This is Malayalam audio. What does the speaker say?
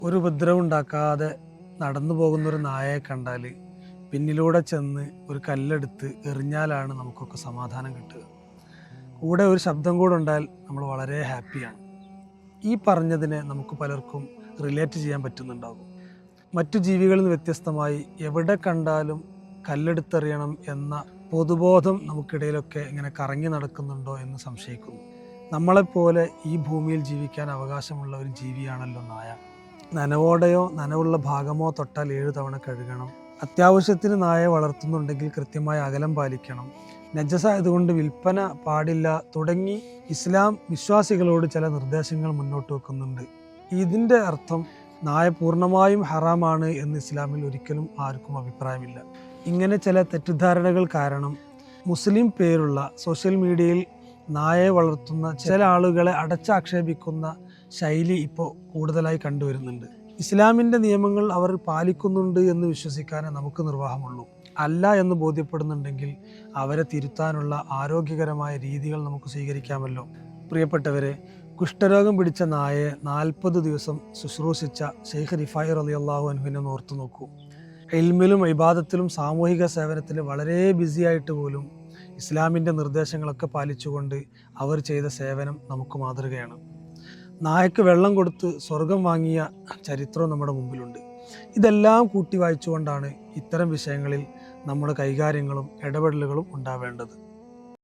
ഒരു ഉപദ്രവം ഉണ്ടാക്കാതെ നടന്നു പോകുന്നൊരു നായയെ കണ്ടാൽ പിന്നിലൂടെ ചെന്ന് ഒരു കല്ലെടുത്ത് എറിഞ്ഞാലാണ് നമുക്കൊക്കെ സമാധാനം കിട്ടുക. കൂടെ ഒരു ശബ്ദം കൂടെ ഉണ്ടായാൽ നമ്മൾ വളരെ ഹാപ്പിയാണ്. ഈ പറഞ്ഞതിനെ നമുക്ക് പലർക്കും റിലേറ്റ് ചെയ്യാൻ പറ്റുന്നുണ്ടാകും. മറ്റു ജീവികളിൽ നിന്ന് വ്യത്യസ്തമായി എവിടെ കണ്ടാലും കല്ലെടുത്തെറിയണം എന്ന പൊതുബോധം നമുക്കിടയിലൊക്കെ ഇങ്ങനെ കറങ്ങി നടക്കുന്നുണ്ടോ എന്ന് സംശയിക്കുന്നു. നമ്മളെപ്പോലെ ഈ ഭൂമിയിൽ ജീവിക്കാൻ അവകാശമുള്ള ഒരു ജീവിയാണല്ലോ നായ. നനവോടെയോ നനവുള്ള ഭാഗമോ തൊട്ടാൽ 7 തവണ കഴുകണം. അത്യാവശ്യത്തിന് നായയെ വളർത്തുന്നുണ്ടെങ്കിൽ കൃത്യമായ അകലം പാലിക്കണം. നജസായതുകൊണ്ട് വിൽപ്പന പാടില്ല തുടങ്ങി ഇസ്ലാം വിശ്വാസികളോട് ചില നിർദ്ദേശങ്ങൾ മുന്നോട്ട് വെക്കുന്നുണ്ട്. ഇതിൻ്റെ അർത്ഥം നായ പൂർണ്ണമായും ഹറാമാണ് എന്ന് ഇസ്ലാമിൽ ഒരിക്കലും ആർക്കും അഭിപ്രായമില്ല. ഇങ്ങനെ ചില തെറ്റിദ്ധാരണകൾ കാരണം മുസ്ലിം പേരുള്ള സോഷ്യൽ മീഡിയയിൽ നായയെ വളർത്തുന്ന ചില ആളുകളെ അടച്ചാക്ഷേപിക്കുന്ന ശൈലി ഇപ്പോൾ കൂടുതലായി കണ്ടുവരുന്നുണ്ട്. ഇസ്ലാമിൻ്റെ നിയമങ്ങൾ അവർ പാലിക്കുന്നുണ്ട് എന്ന് വിശ്വസിക്കാനേ നമുക്ക് നിർവാഹമുള്ളൂ. അല്ല എന്ന് ബോധ്യപ്പെടുന്നുണ്ടെങ്കിൽ അവരെ തിരുത്താനുള്ള ആരോഗ്യകരമായ രീതികൾ നമുക്ക് സ്വീകരിക്കാമല്ലോ. പ്രിയപ്പെട്ടവരെ, കുഷ്ഠരോഗം പിടിച്ച നായയെ 40 ദിവസം ശുശ്രൂഷിച്ച ഷെയ്ഖ് റിഫായി റളിയല്ലാഹു അൻഹുവിനെ ഓർത്തു നോക്കൂ. ഇൽമിലും ഇബാദത്തിലും സാമൂഹിക സേവനത്തിലും വളരെ ബിസിയായിട്ട് പോലും ഇസ്ലാമിൻ്റെ നിർദ്ദേശങ്ങളൊക്കെ പാലിച്ചുകൊണ്ട് അവർ ചെയ്ത സേവനം നമുക്ക് മാതൃകയാണ്. നായക്ക് വെള്ളം കൊടുത്ത് സ്വർഗം വാങ്ങിയ ചരിത്രവും നമ്മുടെ മുമ്പിലുണ്ട്. ഇതെല്ലാം കൂട്ടി വായിച്ചുകൊണ്ടാണ് ഇത്തരം വിഷയങ്ങളിൽ നമ്മുടെ കൈകാര്യങ്ങളും ഇടപെടലുകളും ഉണ്ടാവേണ്ടത്.